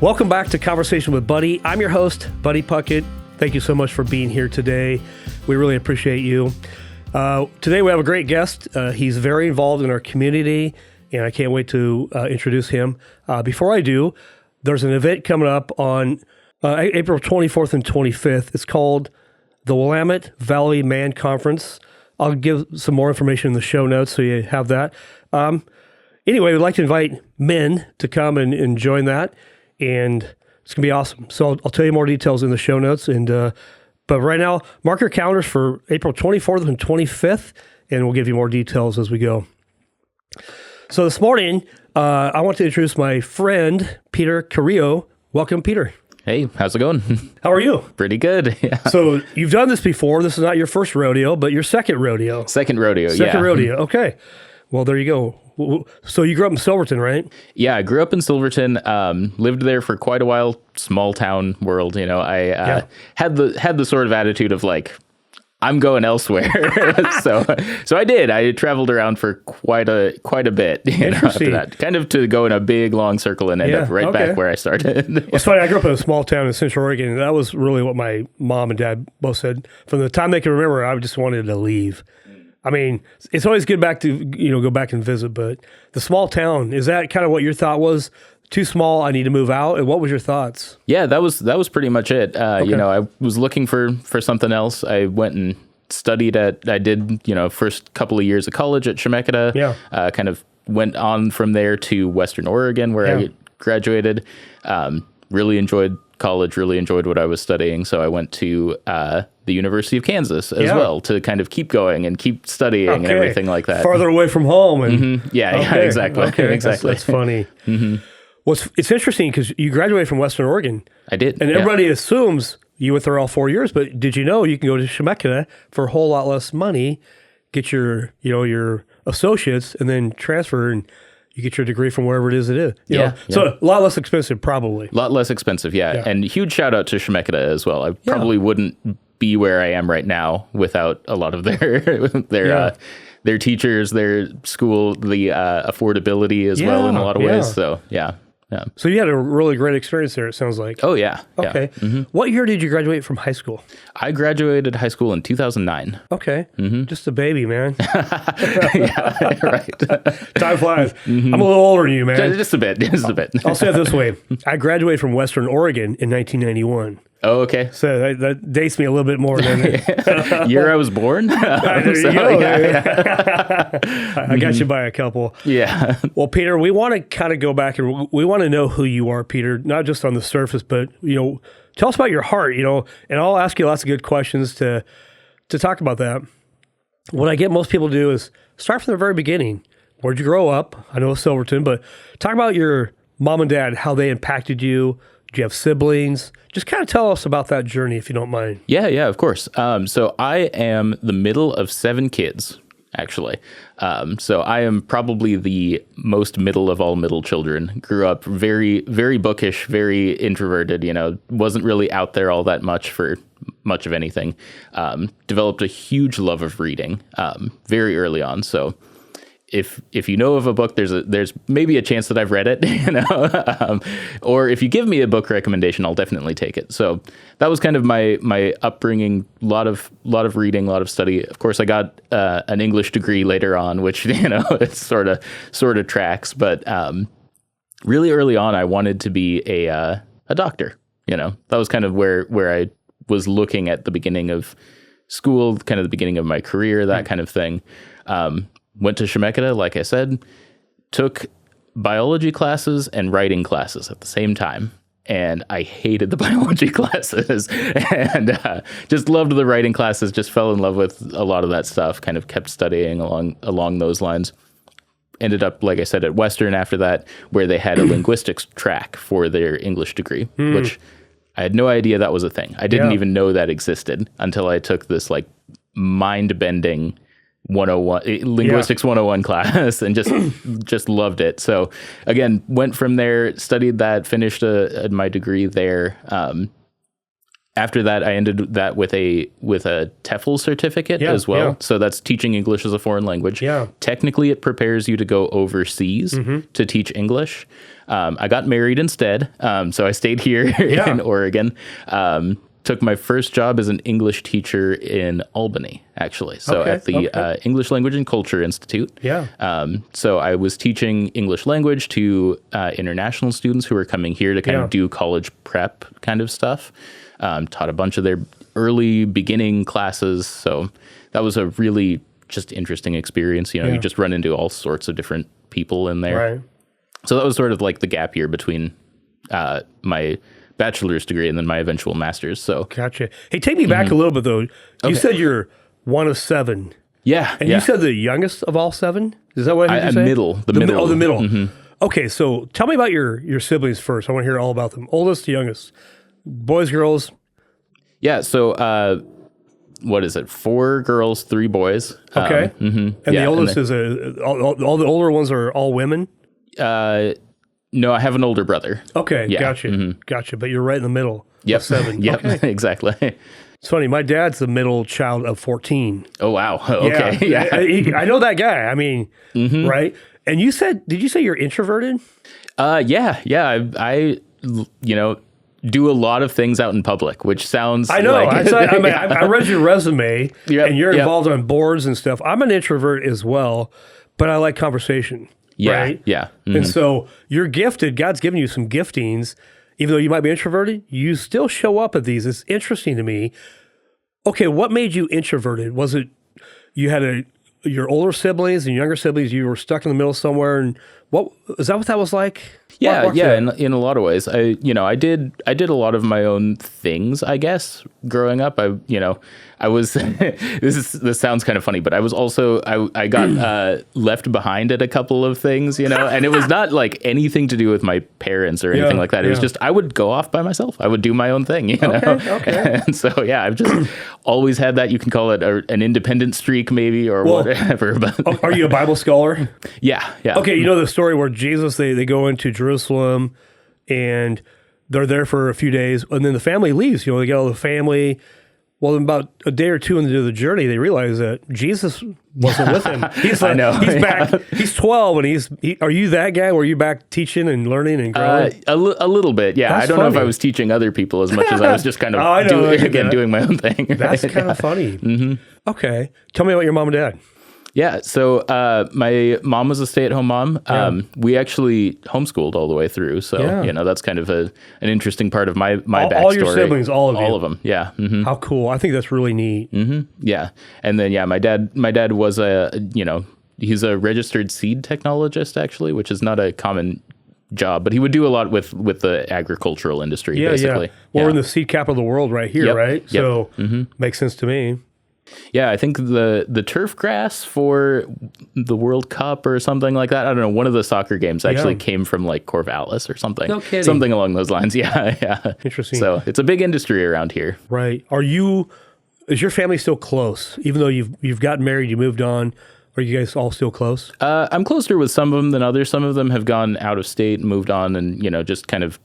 Welcome back to Conversation with Buddy. I'm your host, Buddy Puckett. Thank you so much for being here today. We really appreciate you. Today we have a great guest. He's very involved in our community, and I can't wait to introduce him. Before I do, there's an event coming up on April 24th and 25th. It's called the Willamette Valley Man Conference. I'll give some more information in the show notes so you have that. Anyway, we'd like to invite men to come and join that, and it's going to be awesome. So I'll tell you more details in the show notes. But right now, mark your calendars for April 24th and 25th, and we'll give you more details as we go. So this morning, I want to introduce my friend, Peter Carrillo. Welcome, Peter. Hey, how's it going? How are you? Pretty good. Yeah. So you've done this before. This is not your first rodeo, but your second rodeo. Second rodeo, Second rodeo. Okay. Well, there you go. So you grew up in Silverton, right? Yeah, I grew up in Silverton. Lived there for quite a while. Small town world. You know, I had the sort of attitude of like, I'm going elsewhere. so I did. I traveled around for quite a bit. You know, after that, kind of to go in a big long circle and end up right back where I started. It's funny. I grew up in a small town in Central Oregon, and that was really what my mom and dad both said. From the time they can remember, I just wanted to leave. I mean, it's always good to go back and visit, but the small town, is that kind of what your thought was? Too small, I need to move out. And what was your thoughts? Yeah, that was pretty much it. You know, I was looking for something else. I went and studied I did, first couple of years of college at Chemeketa. Yeah. Kind of went on from there to Western Oregon where I graduated. Really enjoyed college, really enjoyed what I was studying. So I went to the University of Kansas as well to kind of keep going and keep studying and everything like that. Farther away from home. And Yeah, exactly. Okay. Exactly. That's funny. Well, it's interesting because you graduated from Western Oregon. I did. And everybody assumes you went there all 4 years, but did you know you can go to Chemeketa for a whole lot less money, get your associates, and then transfer and you get your degree from wherever it is. You know? So a lot less expensive, probably. A lot less expensive, yeah. And huge shout out to Chemeketa as well. I probably wouldn't be where I am right now without a lot of their teachers, their school, the affordability as well in a lot of ways. So, yeah. So you had a really great experience there, it sounds like. Oh, yeah. Okay. Yeah. What year did you graduate from high school? I graduated high school in 2009. Okay. Just a baby, man. Yeah, right. Time flies. I'm a little older than you, man. Just a bit. I'll say it this way. I graduated from Western Oregon in 1991. Oh, okay. So that dates me a little bit more than year I was born. There you go. I got you by a couple. Yeah. Well, Peter, we want to kind of go back and we want to know who you are, Peter, not just on the surface, but tell us about your heart. And I'll ask you lots of good questions to talk about that. What I get most people to do is start from the very beginning. Where'd you grow up? I know it's Silverton, but talk about your mom and dad, how they impacted you. Do you have siblings? Just kind of tell us about that journey, if you don't mind. Yeah, of course. So I am the middle of 7 kids, actually. So I am probably the most middle of all middle children. Grew up very, very bookish, very introverted, wasn't really out there all that much for much of anything. Developed a huge love of reading very early on. So if you know of a book, there's maybe a chance that I've read it, or if you give me a book recommendation, I'll definitely take it. So that was kind of my upbringing. A lot of reading, a lot of study. Of course, I got an English degree later on, which it sort of tracks. But really early on, I wanted to be a doctor. That was kind of where I was looking at the beginning of school, kind of the beginning of my career, that kind of thing. Went to Chemeketa, like I said, took biology classes and writing classes at the same time. And I hated the biology classes and just loved the writing classes, just fell in love with a lot of that stuff, kind of kept studying along those lines. Ended up, like I said, at Western after that, where they had a linguistics track for their English degree, which I had no idea that was a thing. I didn't even know that existed until I took this like mind-bending 101 linguistics 101 class and just loved it. So again, went from there, studied that, finished my degree there. after that, I ended that with a TEFL certificate as well. Yeah. So that's teaching English as a foreign language. Yeah. Technically, it prepares you to go overseas to teach English. I got married instead, so I stayed here in Oregon. Took my first job as an English teacher in Albany, actually. So at the English Language and Culture Institute. Yeah. So I was teaching English language to international students who were coming here to kind of do college prep kind of stuff. Taught a bunch of their early beginning classes. So that was a really just interesting experience. You know, you just run into all sorts of different people in there. Right. So that was sort of like the gap year between my bachelor's degree and then my eventual master's. So Gotcha. Hey, take me back a little bit though. You said you're one of 7. yeah. And you said the youngest of all 7? Is that what I heard you say? The middle. Oh, the middle. Okay, so tell me about your siblings first. I want to hear all about them. Oldest to youngest. Boys, girls. Yeah. So what is it? 4 girls, 3 boys. Okay. And the oldest is all the older ones are all women? No, I have an older brother. Okay, Yeah. gotcha. Gotcha. But you're right in the middle. Yep. Of 7. Yep. Okay. Exactly. It's funny. My dad's the middle child of 14. Oh, wow. Okay. Yeah. I know that guy. I mean, right? And did you say you're introverted? Yeah. I do a lot of things out in public, which sounds I know. like... I read your resume, Yep, and you're yep. involved on boards and stuff. I'm an introvert as well, but I like conversation. Yeah, right? yeah. And so you're gifted. God's given you some giftings. Even though you might be introverted, you still show up at these. It's interesting to me. Okay, what made you introverted? Was it you had your older siblings and younger siblings, you were stuck in the middle somewhere, and is that what that was like? Yeah, yeah. In a lot of ways, I did a lot of my own things, I guess, growing up. I was this sounds kind of funny, but I was also I got left behind at a couple of things, and it was not like anything to do with my parents or anything like that. It was just I would go off by myself. I would do my own thing, Okay. And so I've just always had that. You can call it an independent streak, maybe, or whatever. But are you a Bible scholar? Yeah. Okay, you know the story where Jesus they go into Jerusalem and they're there for a few days, and then the family leaves. They get all the family. Well, about a day or two into the journey, they realize that Jesus wasn't with him. He's like, he's back. He's 12, and are you that guy? Were you back teaching and learning and growing? A little bit, yeah. That's I don't know if funny. I was teaching other people as much as I was just kind of doing my own thing. That's kind of funny. Okay, tell me about your mom and dad. Yeah, so my mom was a stay-at-home mom. We actually homeschooled all the way through, so that's kind of an interesting part of my backstory. All your siblings, all of them, yeah. Mm-hmm. How cool! I think that's really neat. Mm-hmm. Yeah, and then my dad was he's a registered seed technologist actually, which is not a common job, but he would do a lot with the agricultural industry, basically. Yeah. Well, we're in the seed capital of the world right here, right? Yep. So makes sense to me. Yeah, I think the turf grass for the World Cup or something like that. I don't know. One of the soccer games actually came from like Corvallis or something. No kidding. Something along those lines. Yeah. Interesting. So it's a big industry around here. Right. Is your family still close? Even though you've gotten married, you moved on, are you guys all still close? I'm closer with some of them than others. Some of them have gone out of state and moved on and, just kind of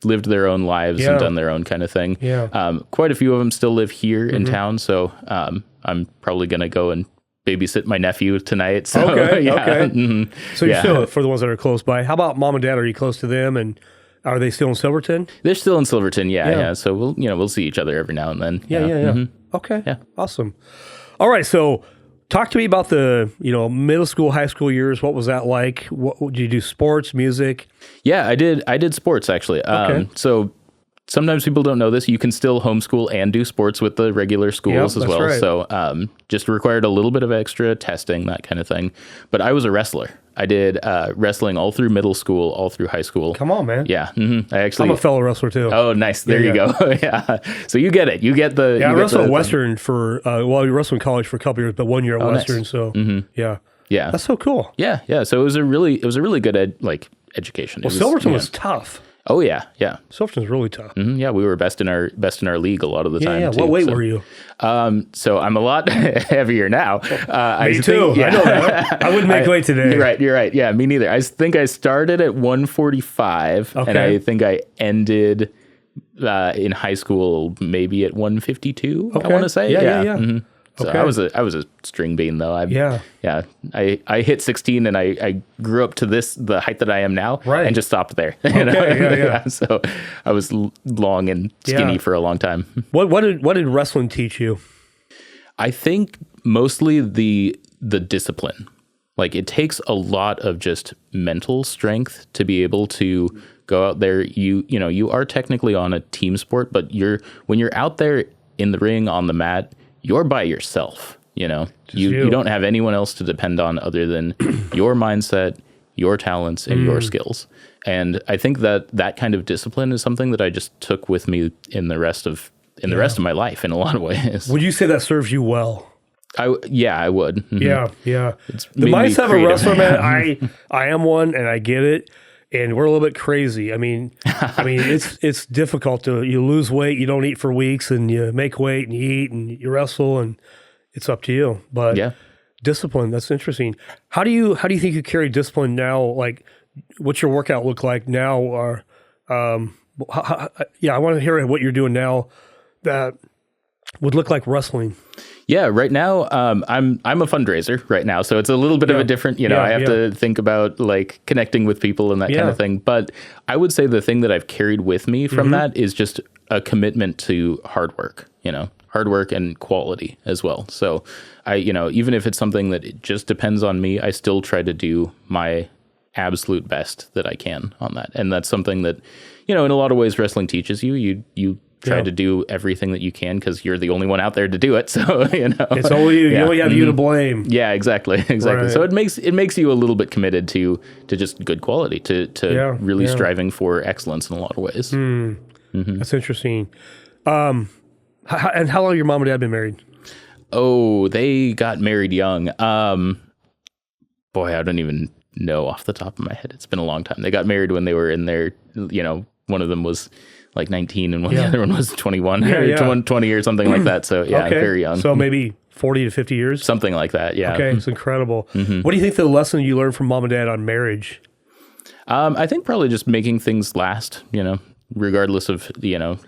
lived their own lives and done their own kind of thing. Yeah. Quite a few of them still live here in town. So I'm probably going to go and babysit my nephew tonight. So, okay. Mm-hmm. So you're still, for the ones that are close by. How about mom and dad? Are you close to them? And are they still in Silverton? They're still in Silverton. Yeah. So we'll see each other every now and then. Yeah. Mm-hmm. Okay. Yeah. Awesome. All right. So talk to me about the, middle school, high school years. What was that like? What did you do? Sports, music? Yeah, I did sports actually. Okay. So sometimes people don't know this. You can still homeschool and do sports with the regular schools as well. Right. So just required a little bit of extra testing, that kind of thing. But I was a wrestler. I did wrestling all through middle school, all through high school. Come on, man. Yeah. Mm-hmm. I'm a fellow wrestler too. Oh, nice. There you go. Yeah. So you get it. You get the... Yeah, I wrestled at Western for... I wrestled in college for a couple years, but 1 year at Western. Nice. So, yeah. That's so cool. Yeah. So it was a really good education. Well, Silverton was tough. Oh yeah. Silverton's really tough. Mm-hmm. Yeah, we were best in our league a lot of the time. Yeah. Too, What weight were you? So I'm a lot heavier now. Me too. I know that. I wouldn't make weight today. You're right. Yeah, me neither. I think I started at 145, and I think I ended in high school, maybe at 152. Okay. I want to say, Yeah. Mhm. So Okay. I was a string bean though. I hit 16 and I grew up to the height that I am now, Right. and just stopped there. Yeah. So I was long and skinny Yeah. for a long time. What did wrestling teach you? I think mostly the discipline. Like, it takes a lot of just mental strength to be able to go out there. You are technically on a team sport, but when you're out there in the ring on the mat, you're by yourself. You don't have anyone else to depend on other than your mindset, your talents, and your skills. And I think that kind of discipline is something that I just took with me in the rest of my life in a lot of ways. Would you say that serves you well? I would. Mhm. Yeah. It's The made me mindset of a creative. wrestler, man, I am one, and I get it. And we're a little bit crazy. I mean, it's difficult you lose weight, you don't eat for weeks, and you make weight and you eat and you wrestle, and it's up to you. But Yeah. discipline, that's interesting. How do you think you carry discipline now? Like, what's your workout look like now? Or I want to hear what you're doing now that would look like wrestling. Yeah, right now I'm a fundraiser right now, so it's a little bit of a different. I have to think about like connecting with people and that kind of thing. But I would say the thing that I've carried with me from that is just a commitment to hard work. Hard work and quality as well. So even if it's something that it just depends on me, I still try to do my absolute best that I can on that. And that's something that in a lot of ways wrestling teaches you. You try to do everything that you can because you're the only one out there to do it. So, it's only you. You only have you to blame. Yeah, exactly. Right. So it makes you a little bit committed to just good quality, to really striving for excellence in a lot of ways. That's interesting. And how long have your mom and dad been married? Oh, they got married young. Boy, I don't even know off the top of my head. It's been a long time. They got married when they were in their, one of them was like 19 and the other one was 21 or 20 or something like that. So very young. So maybe 40 to 50 years? Something like that. Yeah. Okay. It's incredible. What do you think the lesson you learned from mom and dad on marriage? I think probably just making things last, regardless of,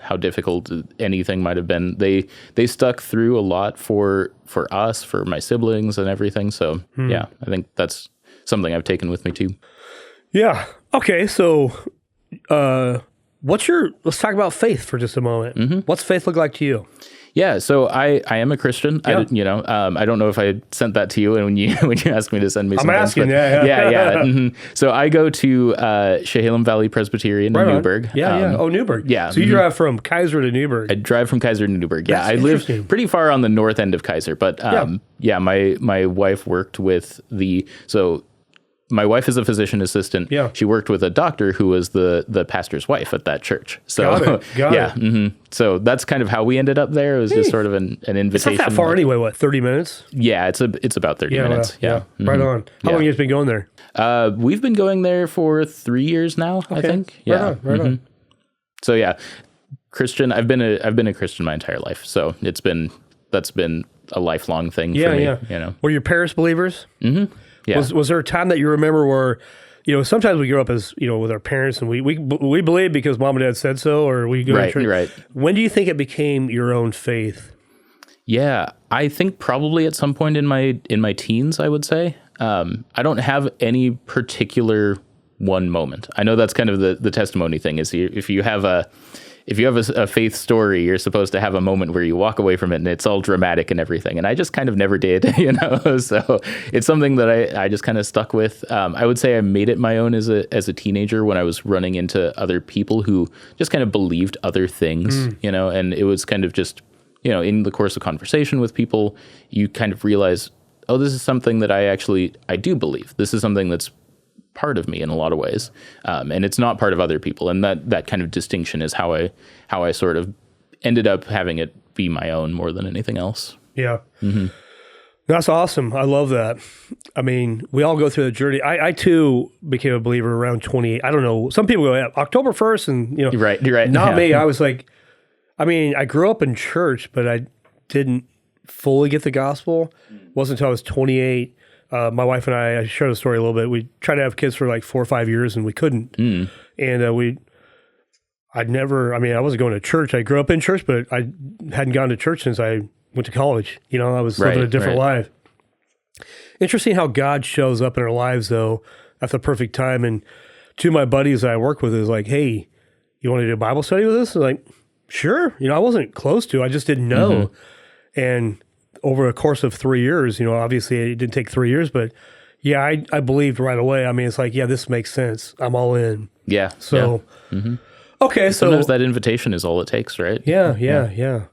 how difficult anything might have been. They stuck through a lot for us, for my siblings and everything. So I think that's something I've taken with me too. Yeah. Okay. So, let's talk about faith for just a moment. What's faith look like to you? Yeah, so I am a Christian. Yeah. I don't know if I sent that to you when you asked me to send me. I'm asking. Yeah. So I go to Chehalem Valley Presbyterian in Newburgh. Yeah. Oh, Newburgh. Yeah. So you drive from Keizer to Newburgh. I drive from Keizer to Newburgh. Yeah, That's I live pretty far on the north end of Keizer, but my wife worked with my wife is a physician assistant. Yeah. She worked with a doctor who was the pastor's wife at that church. So Got it. So that's kind of how we ended up there. It was just sort of an invitation. It's not that far anyway. What, 30 minutes? Yeah, it's about 30 minutes. Yeah. Right on. How long have you been going there? We've been going there for 3 years now, I think. Yeah. Right on. So yeah, Christian. I've been a Christian my entire life. So that's been a lifelong thing for me. Yeah. Were your parents believers? Yeah. Was there a time that you remember where, sometimes we grow up as, with our parents and we believe because mom and dad said so, or we go to church. Right. When do you think it became your own faith? Yeah, I think probably at some point in my teens, I would say. I don't have any particular one moment. I know that's kind of the testimony thing is if you have a faith story, you're supposed to have a moment where you walk away from it and it's all dramatic and everything. And I just kind of never did, so it's something that I just kind of stuck with. I would say I made it my own as a teenager when I was running into other people who just kind of believed other things, and it was kind of just, in the course of conversation with people, you kind of realize, oh, this is something that I do believe. This is something that's part of me in a lot of ways, and it's not part of other people, and that kind of distinction is how I sort of ended up having it be my own more than anything else. Yeah. That's awesome. I love that. I mean, we all go through the journey. I too became a believer around 28. I don't know. Some people go October 1st, and right. Not me. I was like, I grew up in church, but I didn't fully get the gospel. It wasn't until I was 28. My wife and I shared the story a little bit. We tried to have kids for like 4 or 5 years and we couldn't. And I wasn't going to church. I grew up in church, but I hadn't gone to church since I went to college. I was living a different life. Interesting how God shows up in our lives, though, at the perfect time. And two of my buddies that I work with is like, hey, you want to do a Bible study with us? I'm like, sure. I wasn't close to. I just didn't know. And over a course of 3 years, obviously it didn't take 3 years, but yeah, I believed right away. I mean, it's like, yeah, this makes sense. I'm all in. Yeah. So, okay. So sometimes that invitation is all it takes, right? Yeah.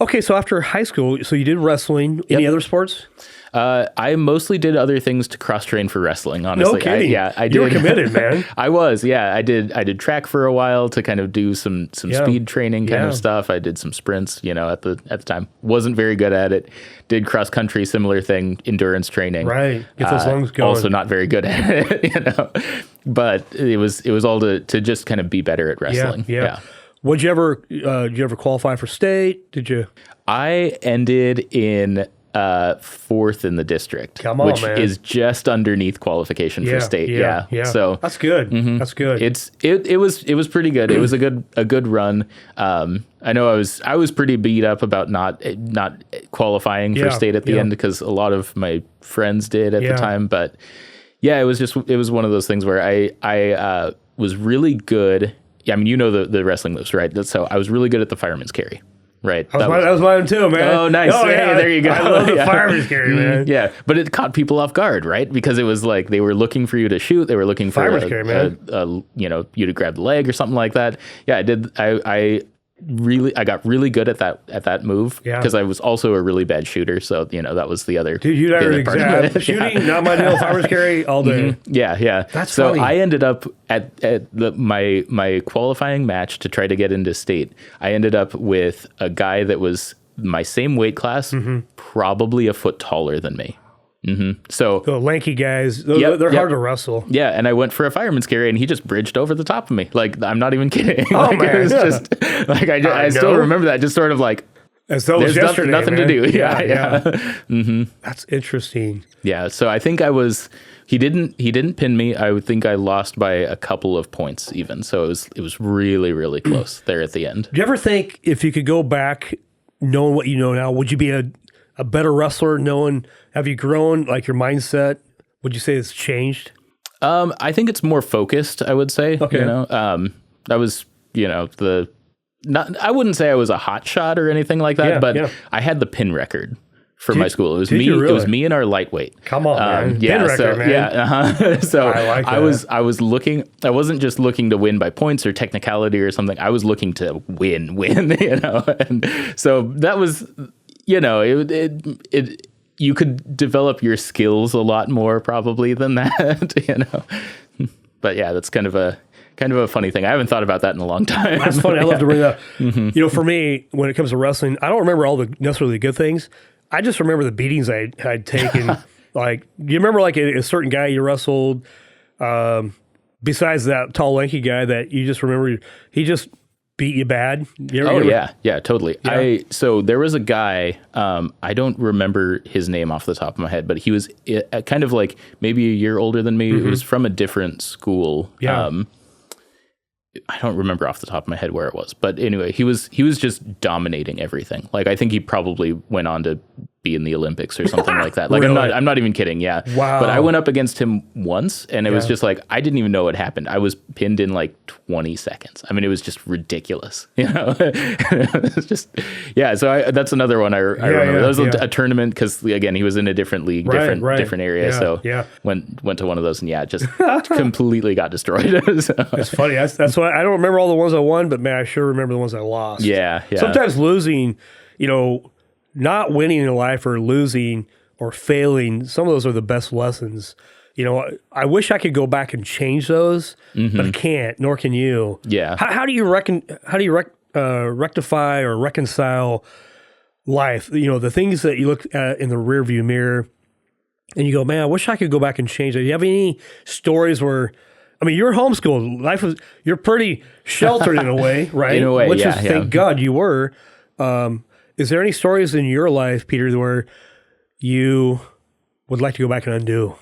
Okay. So after high school, so you did wrestling. Any other sports? I mostly did other things to cross train for wrestling, honestly. No kidding. I did. You were committed, man. I was, yeah. I did track for a while to kind of do some speed training kind of stuff. I did some sprints, at the time. Wasn't very good at it. Did cross country, similar thing, endurance training. Right. Get those lungs going. Also not very good at it, But it was all to just kind of be better at wrestling. Yeah. Did you ever qualify for state? Did you? I ended in fourth in the district, which man. is just underneath qualification for state. Yeah. So that's good. That's good. It was pretty good. It was a good run. I know I was pretty beat up about not qualifying for state at the end because a lot of my friends did at the time. But yeah, it was one of those things where I was really good. Yeah, I mean, the wrestling moves, right? So I was really good at the fireman's carry. Right. That was mine too, man. Oh, nice. Oh, yeah. Hey, there you go. I love the fireman's carry, man. Yeah. But it caught people off guard, right? Because it was like they were looking for you to shoot. They were looking for fireman's carry, man. You to grab the leg or something like that. Yeah, I did. I got really good at that move because I was also a really bad shooter. So, that was the other. Dude, you never exact shooting, not my deal. Fireman's carry all day. Yeah. That's so funny. I ended up at my qualifying match to try to get into state. I ended up with a guy that was my same weight class, probably a foot taller than me. So the lanky guys, they're hard to wrestle. Yeah, and I went for a fireman's carry, and he just bridged over the top of me. Like, I'm not even kidding. Oh, man. It was just like I still remember that. Just sort of like as though it was yesterday, nothing man. to do. Yeah. That's interesting. Yeah. So I think I was. He didn't pin me. I would think I lost by a couple of points even. So it was really, really close there at the end. Do you ever think if you could go back, knowing what you know now, would you be a better wrestler? Have you grown, like your mindset? Would you say it's changed? I think it's more focused, I would say. Okay. That was, I wouldn't say I was a hot shot or anything like that, but I had the pin record for my school. It was me. Really? It was me and our lightweight. Come on, man. Yeah. Pin record, man. Yeah. So I like that. I was looking. I wasn't just looking to win by points or technicality or something. I was looking to win. And so that was, it you could develop your skills a lot more probably than that. But yeah, that's kind of a funny thing. I haven't thought about that in a long time. That's funny. I love to bring that up. For me, when it comes to wrestling, I don't remember all the necessarily good things. I just remember the beatings I'd taken. Like, do you remember like a certain guy you wrestled, besides that tall, lanky guy that you just remember, he just beat you bad? Yeah, totally. Yeah. So there was a guy, I don't remember his name off the top of my head, but he was kind of like maybe a year older than me. He was from a different school. Yeah. I don't remember off the top of my head where it was, but anyway, he was just dominating everything. Like, I think he probably went on to be in the Olympics or something like that. Like, really? I'm not even kidding. Yeah. Wow. But I went up against him once, and it was just like, I didn't even know what happened. I was pinned in like 20 seconds. I mean, it was just ridiculous, It was just, yeah. So that's another one I remember. That was a tournament because, again, he was in a different league, different area. Went to one of those, and just completely got destroyed. So. It's funny. That's why I don't remember all the ones I won, but man, I sure remember the ones I lost. Yeah. Sometimes losing, not winning in life or losing or failing, some of those are the best lessons. I wish I could go back and change those, but I can't, nor can you. Yeah. How do you rectify or reconcile life? The things that you look at in the rearview mirror and you go, man, I wish I could go back and change that. Do you have any stories where, you're homeschooled. You're pretty sheltered in a way, right? In a way, Which is, thank God you were. Is there any stories in your life, Peter, where you would like to go back and undo?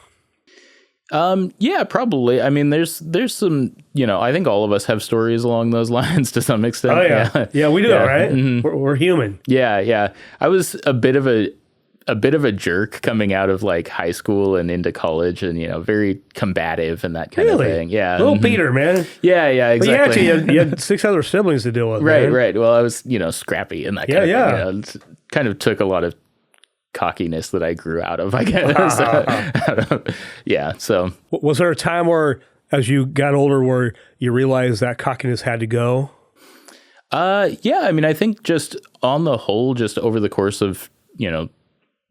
Yeah, probably. I mean, there's some, I think all of us have stories along those lines to some extent. Oh yeah. Yeah, we do, right? We're human. Yeah, yeah. I was a bit of a jerk coming out of like high school and into college, and very combative and that kind of thing. Yeah, little Peter, man. Yeah, yeah, exactly. But you had 6 other siblings to deal with. Right, man. Right. Well, I was scrappy and that kind of thing. Kind of took a lot of cockiness that I grew out of, I guess. Yeah. So was there a time where, as you got older, where you realized that cockiness had to go? Yeah. I mean, I think just on the whole, just over the course of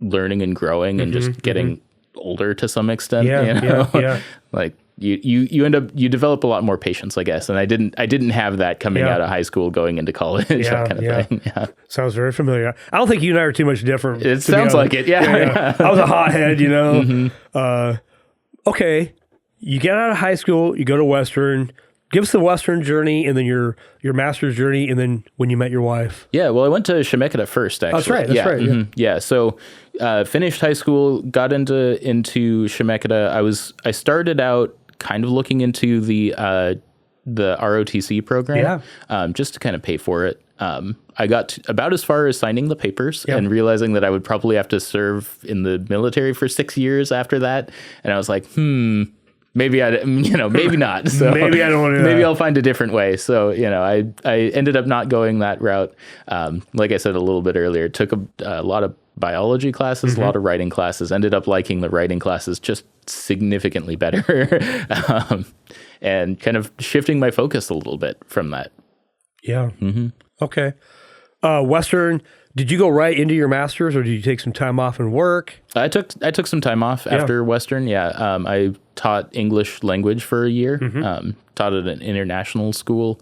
learning and growing and just getting older to some extent. Yeah. Like you develop a lot more patience, I guess. And I didn't have that coming out of high school, going into college, that kind of thing. Yeah. Sounds very familiar. I don't think you and I are too much different. It sounds like it. Yeah. I was a hothead, Okay. You get out of high school, you go to Western. Give us the Western journey, and then your master's journey, and then when you met your wife. Yeah, well, I went to Chemeketa first, actually. That's right. That's right. Mm-hmm. Yeah. So finished high school, got into Chemeketa. I started out kind of looking into the ROTC program, just to kind of pay for it. I got about as far as signing the papers and realizing that I would probably have to serve in the military for 6 years after that, and I was like, maybe maybe not. So maybe I don't want to. Maybe I'll find a different way. So I ended up not going that route. Like I said a little bit earlier, took a lot of biology classes, a lot of writing classes. Ended up liking the writing classes just significantly better, and kind of shifting my focus a little bit from that. Yeah. Okay. Western. Did you go right into your master's, or did you take some time off and work? I took some time off after Western. Yeah, I taught English language for a year. Taught at an international school.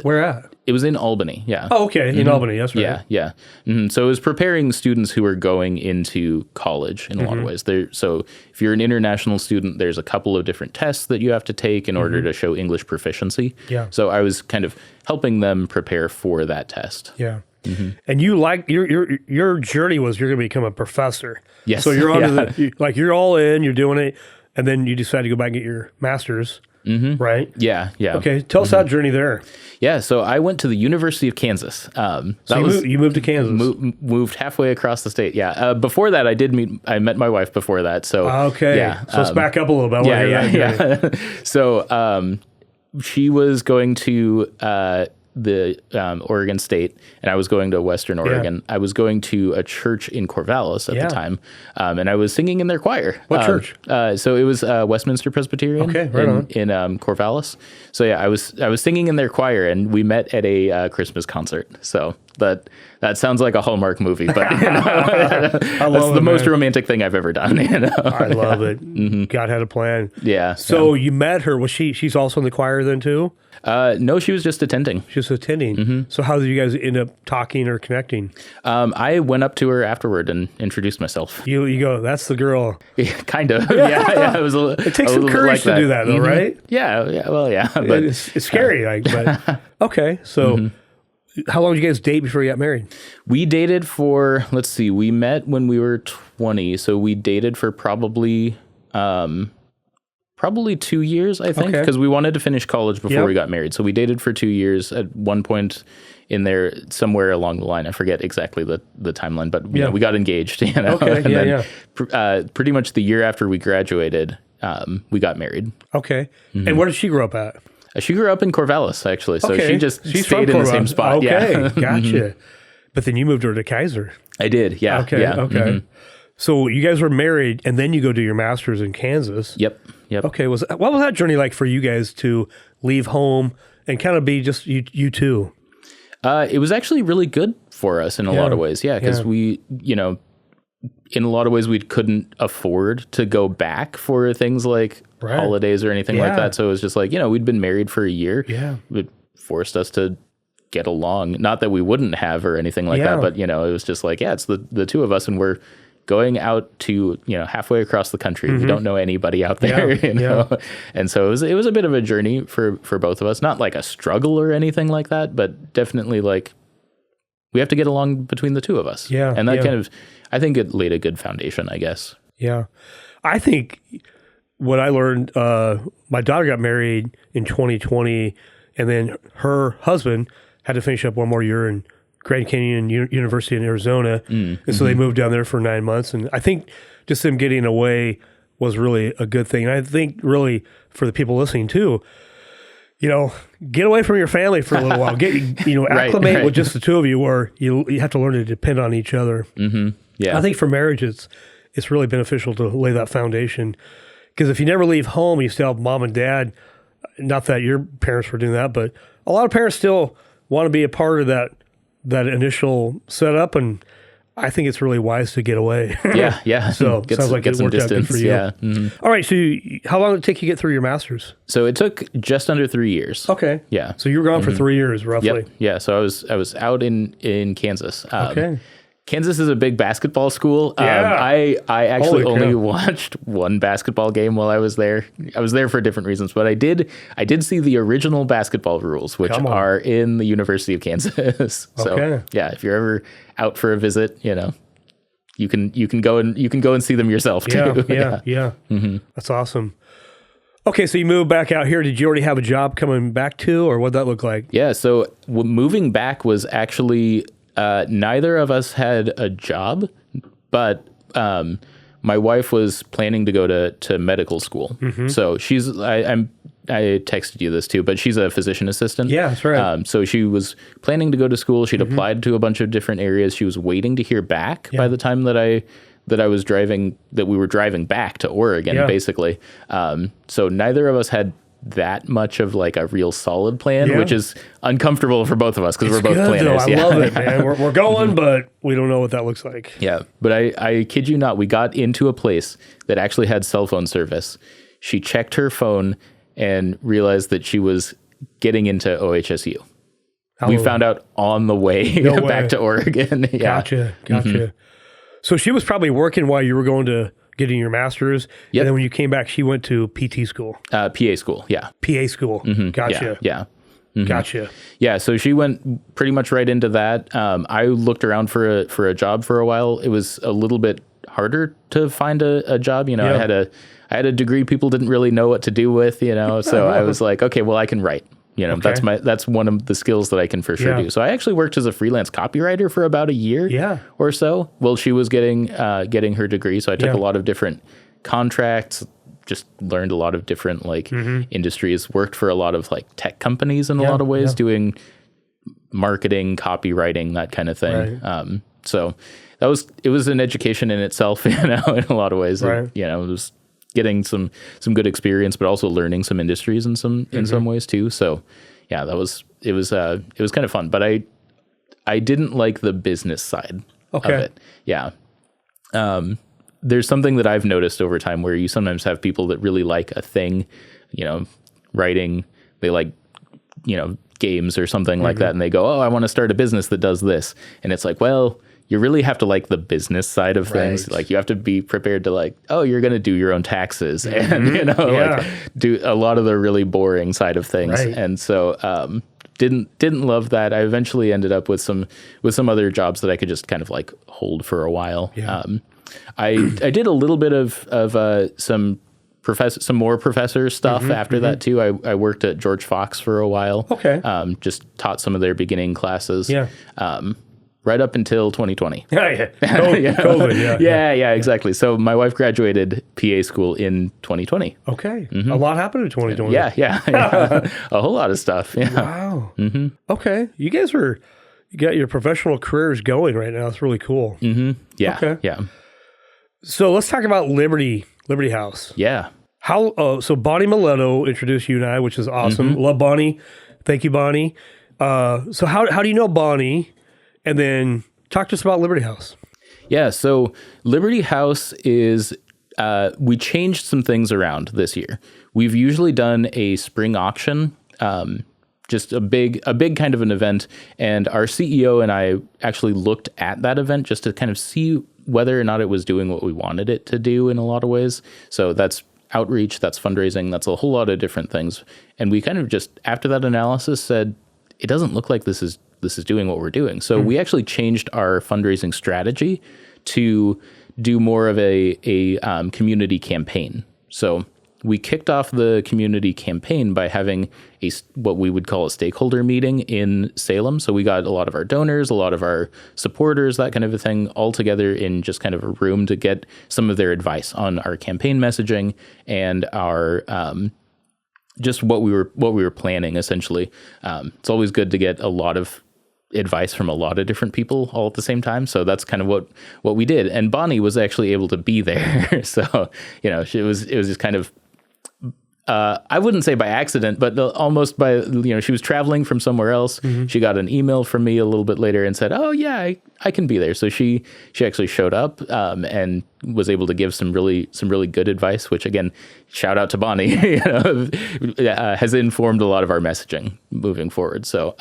Where at? It was in Albany. Yeah. Oh, okay, in Albany. That's right. Yeah. So it was preparing students who were going into college in a lot of ways. So if you're an international student, there's a couple of different tests that you have to take in order to show English proficiency. Yeah. So I was kind of helping them prepare for that test. Yeah. And you your journey was you're going to become a professor. Yes. So you're on you're all in, you're doing it, and then you decide to go back and get your master's. Right? Yeah. Okay. Tell us that journey there. Yeah. So I went to the University of Kansas. You moved to Kansas. Moved halfway across the state. Yeah. Before that, I met my wife before that. So okay. Yeah. So let's back up a little bit. Yeah. So she was going to the Oregon State, and I was going to Western Oregon. I was going to a church in Corvallis at the time, and I was singing in their choir. What church? So it was Westminster Presbyterian. Okay, right on. In Corvallis. So yeah, I was singing in their choir, and we met at a Christmas concert. So that sounds like a Hallmark movie, but that's the most romantic thing I've ever done. I love it. God had a plan. Yeah. So you met her. Was she's also in the choir then too? No, she was just attending. She was attending. So how did you guys end up talking or connecting? I went up to her afterward and introduced myself. You go, that's the girl. Yeah, kind of. Yeah. It takes some courage to do that, though, right? Yeah. Well, yeah. But it's scary. But okay. So how long did you guys date before you got married? We dated for, let's see, we met when we were 20. So we dated for probably 2 years, I think, because we wanted to finish college before we got married. So we dated for 2 years. At one point in there, somewhere along the line, I forget exactly the timeline, but we got engaged. Okay. Pretty much the year after we graduated, we got married. Okay. And where did she grow up at? She grew up in Corvallis, actually. So she's stayed in the same spot. Okay, gotcha. But then you moved her to Keizer. I did, yeah. Okay. So you guys were married, and then you go do your master's in Kansas. Yep. Okay. What was that journey like for you guys to leave home and kind of be just you two? It was actually really good for us in a lot of ways. Yeah, because we, in a lot of ways, we couldn't afford to go back for things like holidays or anything like that. So it was just like, we'd been married for a year. Yeah. It forced us to get along. Not that we wouldn't have or anything like that, but, it was just like, it's the two of us, and we're going out to, halfway across the country. We don't know anybody out there, And so it was a bit of a journey for both of us. Not like a struggle or anything like that, but definitely like we have to get along between the two of us. Yeah. And that kind of, I think it laid a good foundation, I guess. Yeah. I think what I learned, my daughter got married in 2020, and then her husband had to finish up one more year in Grand Canyon University in Arizona. And so they moved down there for 9 months. And I think just them getting away was really a good thing. And I think really for the people listening too, get away from your family for a little while. Acclimate with just the two of you, or you have to learn to depend on each other. Mm-hmm. Yeah. I think for marriage, it's really beneficial to lay that foundation. Because if you never leave home, you still have mom and dad. Not that your parents were doing that, but a lot of parents still want to be a part of that initial setup, and I think it's really wise to get away. Yeah. So sounds like it worked out good for you. Yeah. Mm-hmm. All right. So how long did it take you to get through your master's? So it took just under 3 years. Okay. Yeah. So you were gone for 3 years, roughly. Yep. Yeah. So I was out in Kansas. Okay. Kansas is a big basketball school. Yeah. I actually only watched one basketball game while I was there. I was there for different reasons, but I did see the original baskball rules, which are in the University of Kansas. So yeah, if you're ever out for a visit, you can go and see them yourself too. Yeah. Mm-hmm. That's awesome. Okay, so you moved back out here. Did you already have a job coming back to, or what'd that look like? Yeah. So moving back was actually. Neither of us had a job, but my wife was planning to go to medical school. Mm-hmm. So I texted you this too, but she's a physician assistant. Yeah, that's right. So she was planning to go to school. She'd applied to a bunch of different areas. She was waiting to hear back by the time that we were driving back to Oregon, basically. So neither of us had that much of like a real solid plan, which is uncomfortable for both of us because we're both planners. I love it, man. We're going, but we don't know what that looks like. Yeah, but I kid you not, we got into a place that actually had cell phone service. She checked her phone and realized that she was getting into OHSU. We found out on the way back to Oregon. Gotcha. So she was probably working while you were going to getting your master's. Yep. And then when you came back, she went to PT school. PA school, yeah. PA school. Mm-hmm. Gotcha. Yeah. Mm-hmm. Gotcha. Yeah, so she went pretty much right into that. I looked around for a job for a while. It was a little bit harder to find a job. I had a degree people didn't really know what to do with, so I was like, okay, well, I can write. That's one of the skills that I can for sure do. So I actually worked as a freelance copywriter for about a year or so. Well, she was getting her degree. So I took a lot of different contracts, just learned a lot of different industries, worked for a lot of tech companies in a lot of ways, doing marketing, copywriting, that kind of thing. Right. So it was an education in itself, in a lot of ways. Right. It was getting some good experience, but also learning some industries in some ways too. So yeah, it was kind of fun, but I didn't like the business side of it. Yeah. There's something that I've noticed over time where you sometimes have people that really like a thing, writing, they like, games or something like that. And they go, oh, I want to start a business that does this. And it's like, well, you really have to like the business side of things. Like you have to be prepared to you're going to do your own taxes and, do a lot of the really boring side of things. Right. And so, didn't love that. I eventually ended up with some other jobs that I could just kind of hold for a while. Yeah. I did a little bit of some more professor stuff after that too. I worked at George Fox for a while. Okay. Just taught some of their beginning classes. Yeah. Right up until 2020. COVID, yeah, exactly. So my wife graduated PA school in 2020. Okay. A lot happened in 2020. Yeah. A whole lot of stuff. Yeah. Wow. Mm-hmm. Okay. You guys you got your professional careers going right now. It's really cool. Mm-hmm. Yeah. Okay. Yeah. So let's talk about Liberty House. Yeah. So Bonnie Mileto introduced you and I, which is awesome. Love Bonnie. Thank you, Bonnie. So how do you know Bonnie? And then talk to us about Liberty House. Yeah, so Liberty House is, we changed some things around this year. We've usually done a spring auction, just a big kind of an event. And our CEO and I actually looked at that event just to kind of see whether or not it was doing what we wanted it to do in a lot of ways. So that's outreach, that's fundraising, that's a whole lot of different things. And we kind of just, after that analysis, said, it doesn't look like this is doing what we're doing. So we actually changed our fundraising strategy to do more of a community campaign. So we kicked off the community campaign by having what we would call a stakeholder meeting in Salem. So we got a lot of our donors, a lot of our supporters, that kind of a thing, all together in just kind of a room to get some of their advice on our campaign messaging and our just what we were planning, essentially. It's always good to get a lot of advice from a lot of different people all at the same time. So that's kind of what we did. And Bonnie was actually able to be there. So, it was just kind of, I wouldn't say by accident, but almost by, she was traveling from somewhere else. Mm-hmm. She got an email from me a little bit later and said, oh yeah, I can be there. So she actually showed up, and was able to give some really good advice, which again, shout out to Bonnie, has informed a lot of our messaging moving forward. So,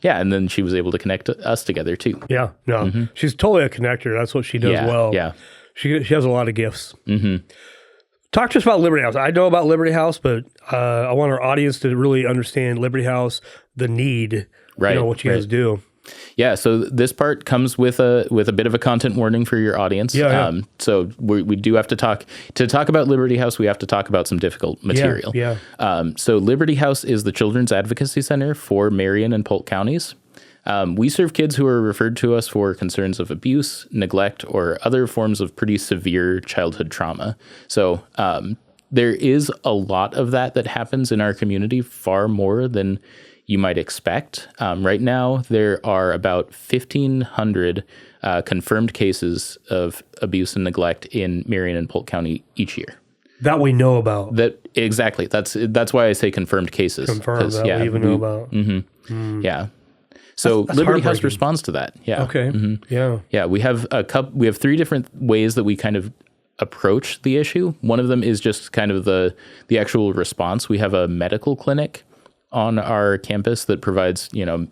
and then she was able to connect us together too. Yeah, no, mm-hmm. She's totally a connector. That's what she does well. Yeah. She has a lot of gifts. Mm-hmm. Talk to us about Liberty House. I know about Liberty House, but I want our audience to really understand Liberty House, the need, right, what you guys do. Yeah, so this part comes with a bit of a content warning for your audience. Yeah. So we do have to talk about Liberty House. We have to talk about some difficult material. Yeah. So Liberty House is the Children's Advocacy Center for Marion and Polk counties. We serve kids who are referred to us for concerns of abuse, neglect, or other forms of pretty severe childhood trauma. So there is a lot of that happens in our community, far more than you might expect. Right now, there are about 1,500 confirmed cases of abuse and neglect in Marion and Polk County each year. That we know about. Exactly. That's why I say confirmed cases. Confirmed that we even know about. Mm-hmm. Mm. Yeah. So that's Liberty House responds to that. Yeah. Okay. Mm-hmm. Yeah. Yeah. We have we have 3 different ways that we kind of approach the issue. One of them is just kind of the actual response. We have a medical clinic on our campus that provides,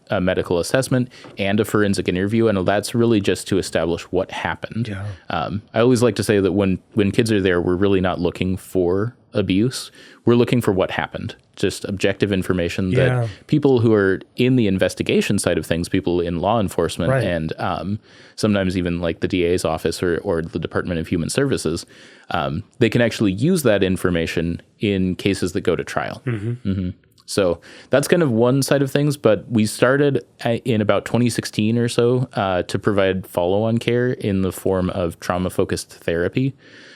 a medical assessment and a forensic interview. And that's really just to establish what happened. Yeah. I always like to say that when kids are there, we're really not looking for abuse. We're looking for what happened. Just objective information that people who are in the investigation side of things, people in law enforcement, right, and sometimes even like the DA's office or the Department of Human Services, they can actually use that information in cases that go to trial. Mm-hmm. Mm-hmm. So that's kind of one side of things, but we started in about 2016 or so to provide follow-on care in the form of trauma-focused therapy.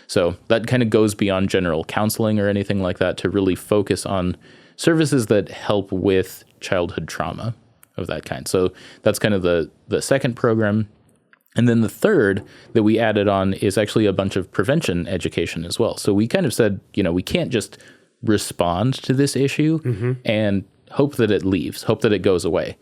So that kind of goes beyond general counseling or anything like that to really focus on services that help with childhood trauma of that kind. So that's kind of the second program. And then the third that we added on is actually a bunch of prevention education as well. So we kind of said, we can't just respond to this issue mm-hmm. and hope that it leaves, hope that it goes away.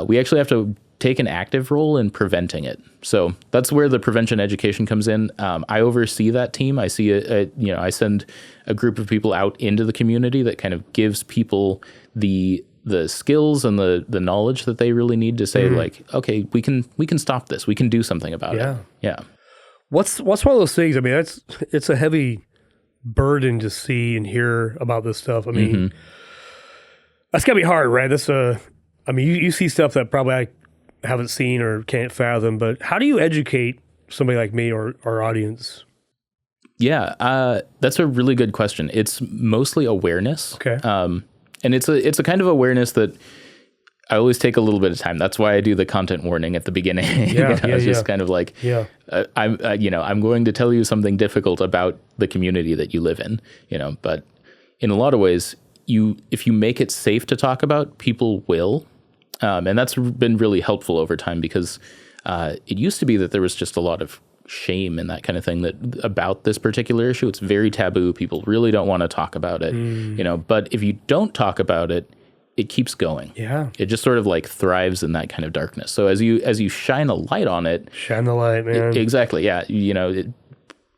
We actually have to take an active role in preventing it. So that's where the prevention education comes in. I oversee that team. I see I send a group of people out into the community that kind of gives people the skills and the knowledge that they really need to say, mm-hmm. like, okay, we can stop this. We can do something about it. Yeah. What's one of those things? I mean, it's a heavy burden to see and hear about this stuff. I mean, mm-hmm. that's gotta be hard, right? You see stuff that probably I haven't seen or can't fathom, but how do you educate somebody like me or our audience? Yeah, that's a really good question. It's mostly awareness. Okay. And it's a kind of awareness that I always take a little bit of time. That's why I do the content warning at the beginning. It's just kind of like, I'm going to tell you something difficult about the community that you live in, but in a lot of ways, if you make it safe to talk about, people will. And that's been really helpful over time because it used to be that there was just a lot of shame and that kind of thing about this particular issue. It's very taboo. People really don't want to talk about it, but if you don't talk about it, it keeps going. Yeah. It just sort of like thrives in that kind of darkness. So as you shine a light on it. Shine the light, man. Exactly. Yeah.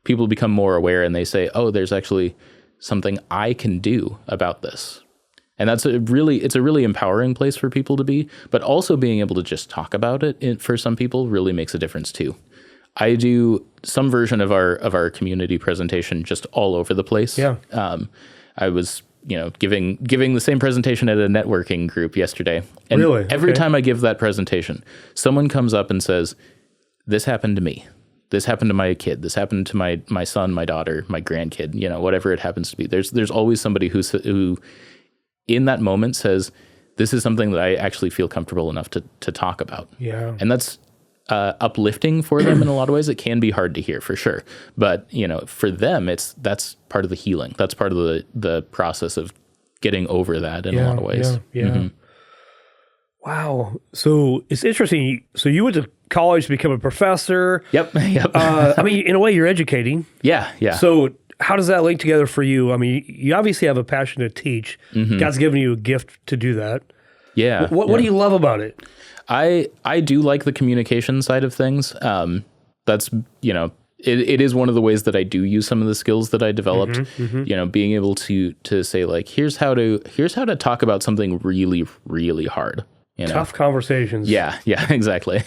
People become more aware and they say, oh, there's actually something I can do about this. And it's a really empowering place for people to be, but also being able to just talk about it for some people really makes a difference too. I do some version of our community presentation just all over the place. Yeah. I was giving the same presentation at a networking group yesterday. And really? Every time I give that presentation, someone comes up and says, this happened to me. this happened to my kid, this happened to my son, my daughter, my grandkid, you know, whatever it happens to be. There's always somebody who in that moment says, this is something that I actually feel comfortable enough to talk about. Yeah. And that's uplifting for them in a lot of ways. It can be hard to hear for sure. But, you know, for them, that's part of the healing. That's part of the process of getting over that in a lot of ways. Yeah. Mm-hmm. Wow. So it's interesting. So you went to college to become a professor. Yep. I mean, in a way, you're educating. Yeah. So how does that link together for you? I mean, you obviously have a passion to teach. God's given you a gift to do that. Yeah. What do you love about it? I do like the communication side of things. That's, you know, it is one of the ways that I do use some of the skills that I developed, you know, being able to say like, here's how to talk about something really, really hard. You know? Tough conversations. Yeah, exactly.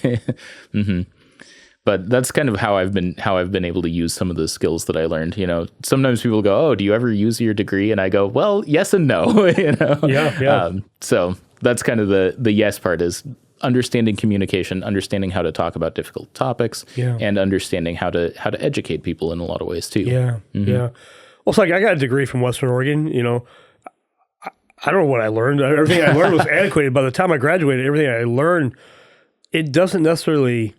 But that's kind of how I've been able to use some of the skills that I learned. You know, sometimes people go, "Oh, do you ever use your degree?" And I go, "Well, yes and no." You know, yeah. So that's kind of the yes part is understanding communication, understanding how to talk about difficult topics, and understanding how to educate people in a lot of ways too. Yeah. Well, it's like I got a degree from Western Oregon. You know, I don't know what I learned. Everything I learned was antiquated. By the time I graduated, everything I learned, it doesn't necessarily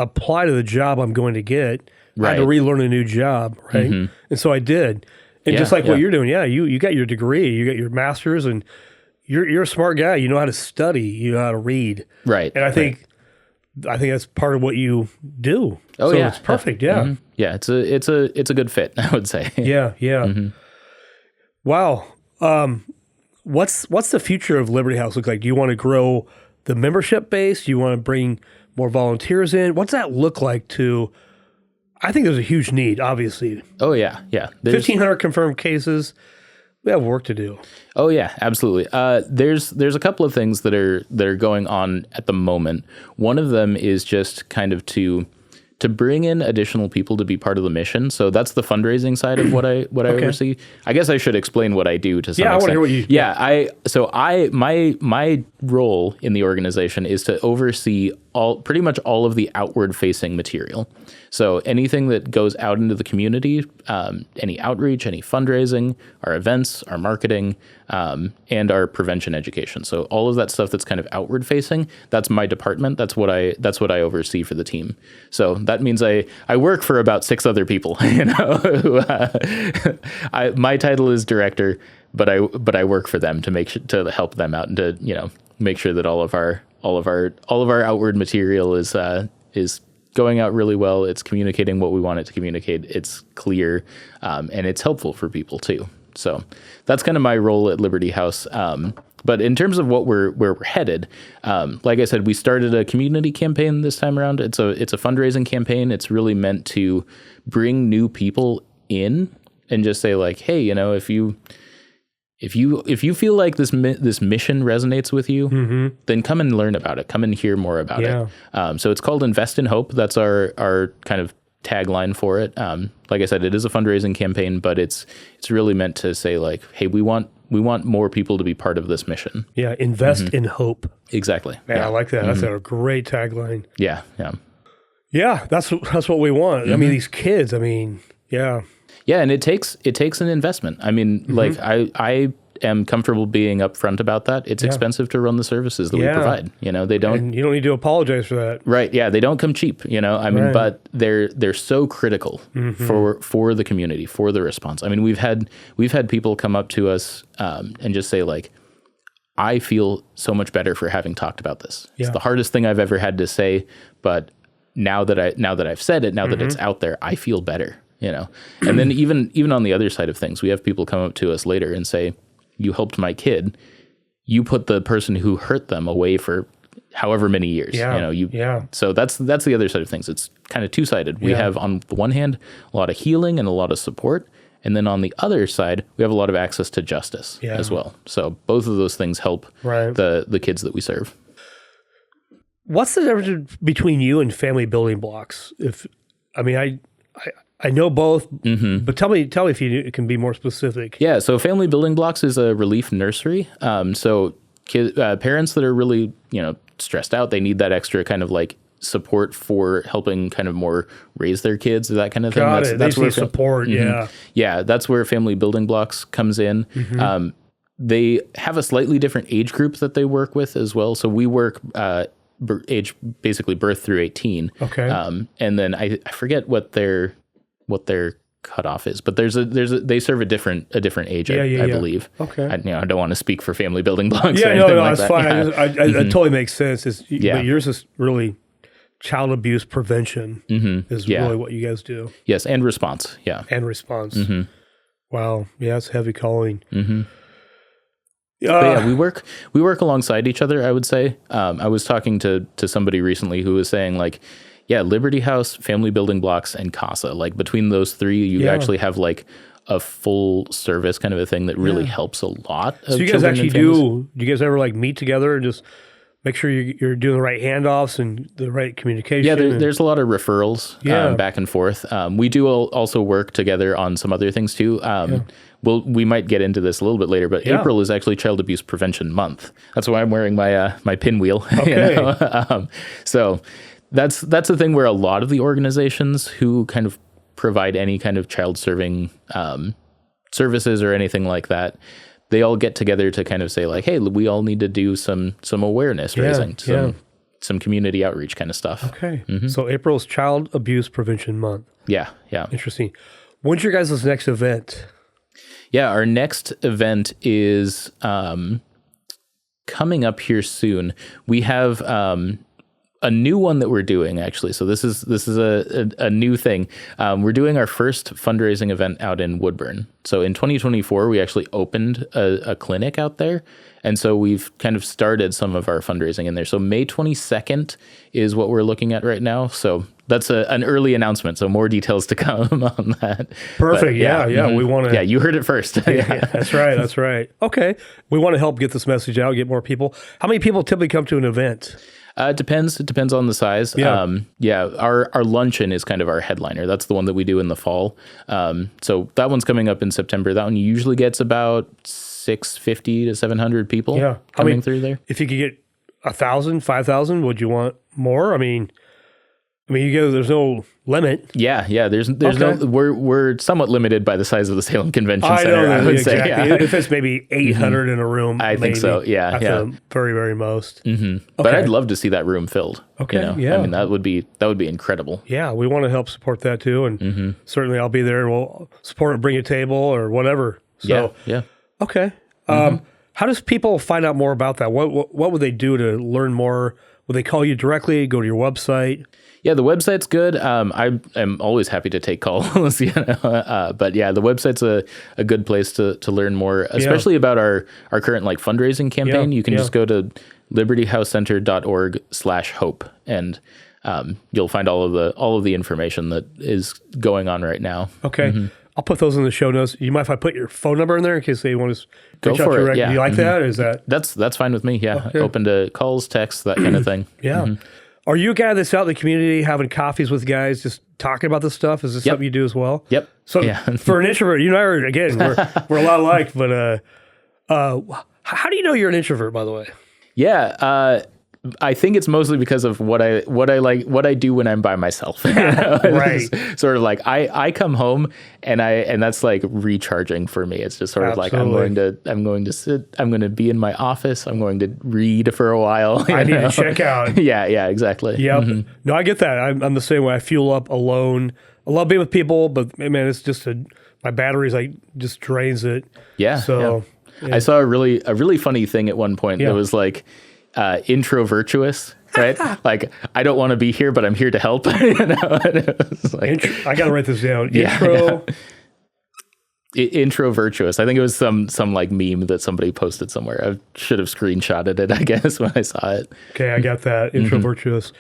apply to the job I'm going to get. I had to relearn a new job, right? And so I did. And just like what you're doing, you got your degree, you got your master's, and you're a smart guy. You know how to study, you know how to read. Right. And I think that's part of what you do. Oh, so yeah. it's perfect. Yeah. Yeah, it's a good fit, I would say. Yeah. Wow. What's the future of Liberty House look like? Do you want to grow the membership base? Do you want to bring more volunteers in? What's that look like I think there's a huge need, obviously. Oh, yeah. 1,500 confirmed cases. We have work to do. Oh, yeah, absolutely. There's a couple of things that are going on at the moment. One of them is just kind of to bring in additional people to be part of the mission. So that's the fundraising side of what I oversee. I guess I should explain what I do to some extent. I want to hear what you do. Yeah, my role in the organization is to oversee pretty much all of the outward facing material. So anything that goes out into the community, any outreach, any fundraising, our events, our marketing, and our prevention education. So all of that stuff that's kind of outward facing, that's my department. That's what I oversee for the team. So that means I work for about 6 other people, you know. My title is director, but I work for them to help them out and to, you know, make sure that all of our outward material is going out really well. It's communicating what we want it to communicate. It's clear, and it's helpful for people too. So that's kind of my role at Liberty House. But in terms of where we're headed, like I said, we started a community campaign this time around. It's a fundraising campaign. It's really meant to bring new people in and just say like, hey, you know, if you feel like this mission resonates with you, then come and learn about it. Come and hear more about it. So it's called Invest in Hope. That's our kind of tagline for it. Like I said, it is a fundraising campaign, but it's really meant to say like, hey, we want more people to be part of this mission. Yeah, invest in hope. Exactly. Man, I like that. That's a great tagline. Yeah. That's what we want. I mean, these kids. I mean, yeah. Yeah, and it takes an investment. I mean, like I am comfortable being upfront about that. It's expensive to run the services that we provide. You know, they don't. And you don't need to apologize for that. Right. Yeah, they don't come cheap. You know, I mean, but they're so critical for the community, for the response. I mean, we've had people come up to us and just say like, I feel so much better for having talked about this. It's the hardest thing I've ever had to say, but now that I've said it, now that it's out there, I feel better. You know, and then even on the other side of things, we have people come up to us later and say, you helped my kid. You put the person who hurt them away for however many years. Yeah. You know, So that's the other side of things. It's kind of two-sided. We have on the one hand, a lot of healing and a lot of support. And then on the other side, we have a lot of access to justice as well. So both of those things help the kids that we serve. What's the difference between you and family building blocks? I know both, but tell me if you can be more specific. Yeah, so Family Building Blocks is a relief nursery. So parents that are really, you know, stressed out, they need that extra kind of like support for helping kind of more raise their kids or that kind of thing. Got it. That's They where see support. Yeah. Yeah, that's where Family Building Blocks comes in. They have a slightly different age group that they work with as well. So we work age basically birth through 18. Okay. And then I forget what their cutoff is, but they serve a different age, I believe. Okay. I don't want to speak for Family Building Blocks. Yeah, or no, anything like it's that. fine. Yeah. It totally makes sense. But Yeah. yours is really child abuse prevention is really what you guys do. Yes, and response. Yeah. And response. Wow. Yeah, it's heavy calling. But yeah, we work alongside each other, I would say. I was talking to somebody recently who was saying like, yeah, Liberty House, Family Building Blocks, and CASA, like between those three, you actually have like a full service kind of a thing that really helps a lot. So you guys actually do you guys ever like meet together and just make sure you're doing the right handoffs and the right communication? Yeah, there's a lot of referrals back and forth. We do also work together on some other things too. We might get into this a little bit later, but April is actually Child Abuse Prevention Month. That's why I'm wearing my pinwheel. Okay. So that's the thing where a lot of the organizations who kind of provide any kind of child serving services or anything like that, they all get together to kind of say like, hey, we all need to do some awareness raising, some community outreach kind of stuff. Okay. So April's Child Abuse Prevention Month. Yeah. Interesting. When's your guys' next event? Yeah, our next event is coming up here soon. We have a new one that we're doing actually. So this is a new thing. We're doing our first fundraising event out in Woodburn. So in 2024, we actually opened a clinic out there. And so we've kind of started some of our fundraising in there. So May 22nd is what we're looking at right now. So that's an early announcement. So more details to come on that. Perfect. But, Yeah. We want to. Yeah, you heard it first. Yeah, that's right. Okay. We want to help get this message out, get more people. How many people typically come to an event? It depends. It depends on the size. Yeah. Our luncheon is kind of our headliner. That's the one that we do in the fall. So that one's coming up in September. That one usually gets about 650 to 700 people coming through there. If you could get 1,000, 5,000, would you want more? I mean, there's no limit. Yeah. There's no. We're somewhat limited by the size of the Salem Convention I Center. know, I would exactly. say. Yeah. If it's maybe 800 in a room, I think so. Yeah. At the very, very most. Okay. But I'd love to see that room filled. Okay. I mean, that would be incredible. Yeah, we want to help support that too, and certainly I'll be there. And we'll support and bring a table or whatever. So, yeah. Okay. How does people find out more about that? What would they do to learn more? Will they call you directly? Go to your website? Yeah, the website's good. I'm always happy to take calls, but yeah, the website's a good place to learn more, especially about our current like fundraising campaign. You can just go to libertyhousecenter.org/hope, and you'll find all of the information that is going on right now. Okay. I'll put those in the show notes. You mind if I put your phone number in there in case they want to reach out for to you? it. Yeah. Do you like that? Or is that that's fine with me? Yeah, open to calls, texts, that kind of thing. Yeah. Are you a guy that's out in the community having coffees with guys, just talking about this stuff? Is this something you do as well? Yep. So for an introvert, you and I are, again, we're a lot alike, but how do you know you're an introvert, by the way? Yeah. I think it's mostly because of what I do when I'm by myself. Right. Sort of like I come home and that's like recharging for me. It's just sort of like I'm going to sit, I'm going to be in my office, I'm going to read for a while. I need to check out. Yeah, exactly. Yep. No, I get that. I'm the same way. I fuel up alone. I love being with people, but man, it's just my batteries just drains it. Yeah. So yeah. I saw a really funny thing at one point that was like intro virtuous, right? Like, I don't want to be here, but I'm here to help. I got to write this down. Intro virtuous. I think it was some like meme that somebody posted somewhere. I should have screenshotted it, I guess, when I saw it. Okay, I got that. Intro virtuous.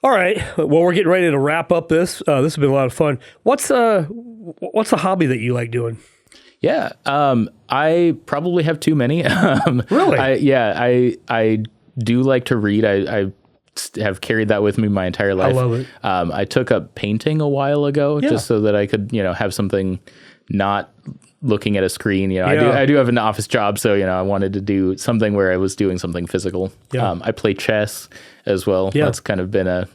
All right. Well, we're getting ready to wrap up this. This has been a lot of fun. What's a hobby that you like doing? Yeah, I probably have too many. Really? I do like to read. I have carried that with me my entire life. I love it. I took up painting a while ago just so that I could, have something not looking at a screen. You know, Yeah. I do have an office job, so I wanted to do something where I was doing something physical. Yeah. I play chess as well. Yeah. That's kind of been a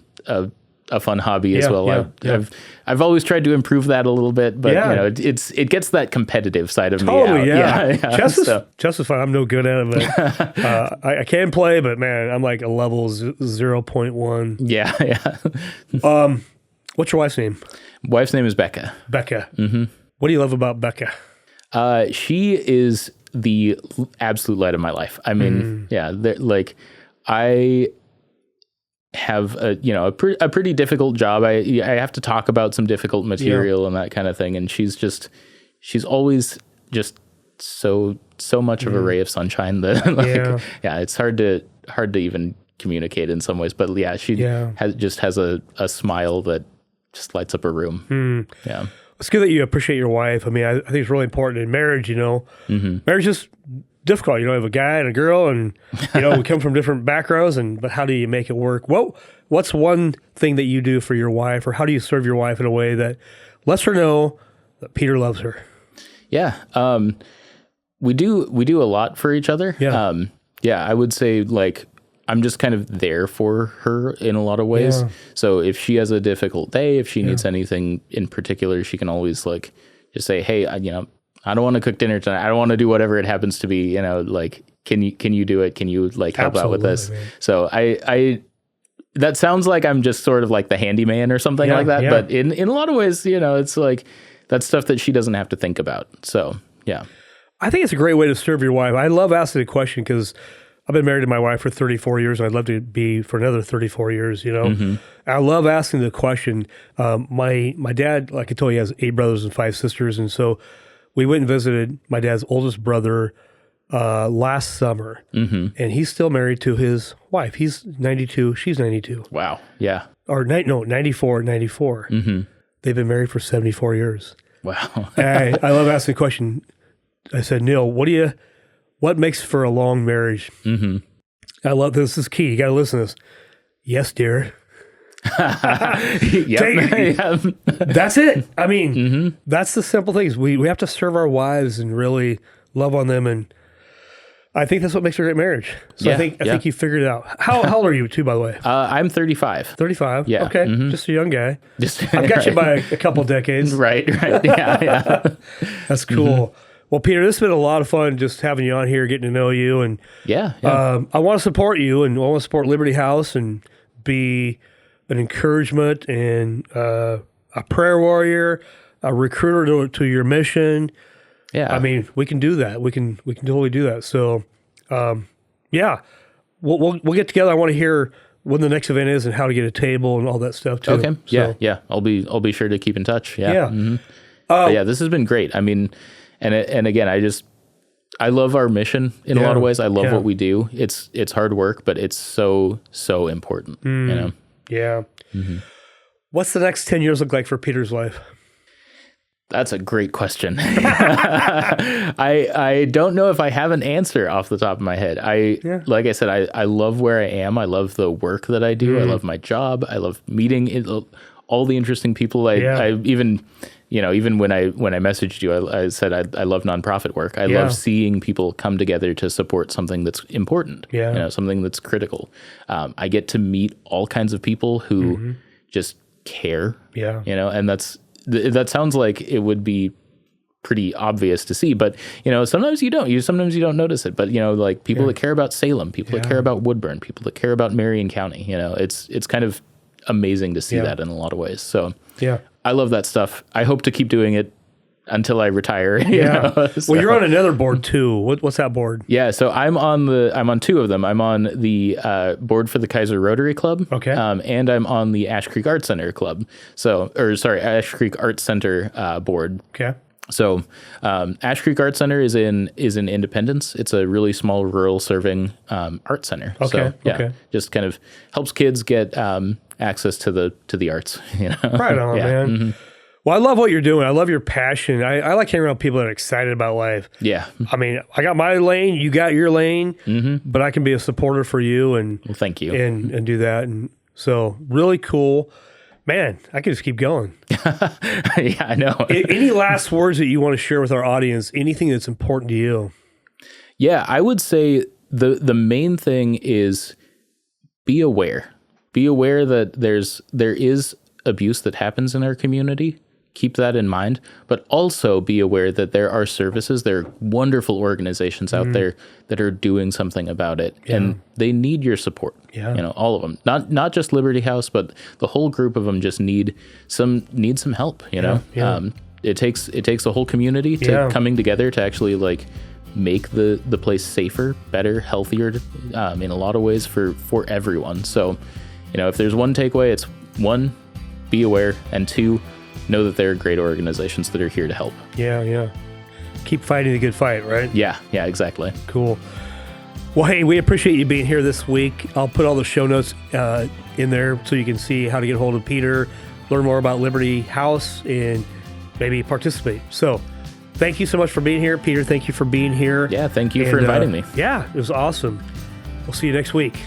fun hobby as Yeah, well. yeah. I've always tried to improve that a little bit, but Yeah. it gets that competitive side of me Totally, out. yeah. So, Chess is fun. I'm no good at it, but I can play, but man, I'm like a level 0.1. yeah. What's your wife's name? Wife's name is Becca. Becca. Mm-hmm. What do you love about Becca? She is the absolute light of my life. I mean, like I have a pretty difficult job. I have to talk about some difficult material and that kind of thing. And she's always just so much of a ray of sunshine that it's hard to even communicate in some ways. But she has a smile that just lights up a room. Yeah. It's good that you appreciate your wife. I mean, I think it's really important in marriage, Marriage is difficult. You have a guy and a girl and, we come from different backgrounds, but how do you make it work? What's one thing that you do for your wife, or how do you serve your wife in a way that lets her know that Peter loves her? Yeah. We do a lot for each other. Yeah. I would say like, I'm just kind of there for her in a lot of ways. Yeah. So if she has a difficult day, if she needs anything in particular, she can always like just say, hey, I don't want to cook dinner tonight. I don't want to do whatever it happens to be, like, can you do it? Can you like help out with this? Man. So I that sounds like I'm just sort of like the handyman or something like that. Yeah. But in a lot of ways, it's like that's stuff that she doesn't have to think about. So, yeah. I think it's a great way to serve your wife. I love asking the question because I've been married to my wife for 34 years, and I'd love to be for another 34 years, Mm-hmm. I love asking the question. My dad, like I told you, has 8 brothers and 5 sisters, and so we went and visited my dad's oldest brother last summer, and he's still married to his wife. He's 92, she's 92. Wow, yeah. Or 94, 94. Mm-hmm. They've been married for 74 years. Wow. I love asking the question. I said, Neil, what makes for a long marriage? Mm-hmm. I love this. This is key. You got to listen to this. Yes, dear. That's it. I mean, that's the simple things. We have to serve our wives and really love on them. And I think that's what makes a great marriage. So I think you figured it out. How old are you too, by the way? I'm 35. 35? Yeah. Okay. Mm-hmm. Just a young guy. I've got you by a couple decades. Right. Yeah. That's cool. Mm-hmm. Well, Peter, this has been a lot of fun just having you on here, getting to know you. And I want to support you, and I want to support Liberty House and be an encouragement and a prayer warrior, a recruiter to your mission. Yeah. I mean, we can do that. We can totally do that. So, we'll get together. I want to hear when the next event is and how to get a table and all that stuff too. Okay. So, Yeah. I'll be sure to keep in touch. Yeah. Yeah. Mm-hmm. This has been great. I mean, and again, I love our mission in a lot of ways. I love what we do. It's hard work, but it's so important. Yeah. Mm-hmm. What's the next 10 years look like for Peter's life? That's a great question. I don't know if I have an answer off the top of my head. Like I said, I love where I am. I love the work that I do. I love my job. I love meeting all the interesting people. I even when I messaged you, I said I love nonprofit work. I love seeing people come together to support something that's important. Something that's critical. I get to meet all kinds of people who just care. And that sounds like it would be pretty obvious to see, but sometimes you don't. Sometimes you don't notice it. But like people that care about Salem, people that care about Woodburn, people that care about Marion County. It's kind of amazing to see that in a lot of ways. So I love that stuff. I hope to keep doing it until I retire. So. Well, you're on another board too. What's that board? Yeah, so I'm on 2 of them. I'm on the board for the Keizer Rotary Club. Okay. And I'm on the Ash Creek Art Center Club. Ash Creek Art Center board. Okay. So Ash Creek Art Center is in Independence. It's a really small rural serving art center. Okay. So, just kind of helps kids get access to the arts. Right on, man. Mm-hmm. Well, I love what you're doing. I love your passion. I like hanging around people that are excited about life. Yeah. I mean, I got my lane, you got your lane, but I can be a supporter for you and thank you and do that. And so really cool. Man, I could just keep going. Yeah, I know. Any last words that you want to share with our audience? Anything that's important to you? Yeah, I would say the main thing is be aware. Be aware that there is abuse that happens in our community. Keep that in mind, but also be aware that there are services, there are wonderful organizations out there that are doing something about it, and they need your support. Yeah. You know, all of them, not just Liberty House, but the whole group of them just need some help. You know, it takes a whole community to coming together to actually like make the place safer, better, healthier, in a lot of ways for everyone. So, you know, if there's one takeaway, it's one, be aware, and two, know that there are great organizations that are here to help. Yeah. Keep fighting the good fight, right? Yeah, exactly. Cool. Well, hey, we appreciate you being here this week. I'll put all the show notes in there so you can see how to get a hold of Peter, learn more about Liberty House, and maybe participate. So thank you so much for being here. Peter, thank you for being here. Yeah, thank you for inviting me. Yeah, it was awesome. We'll see you next week.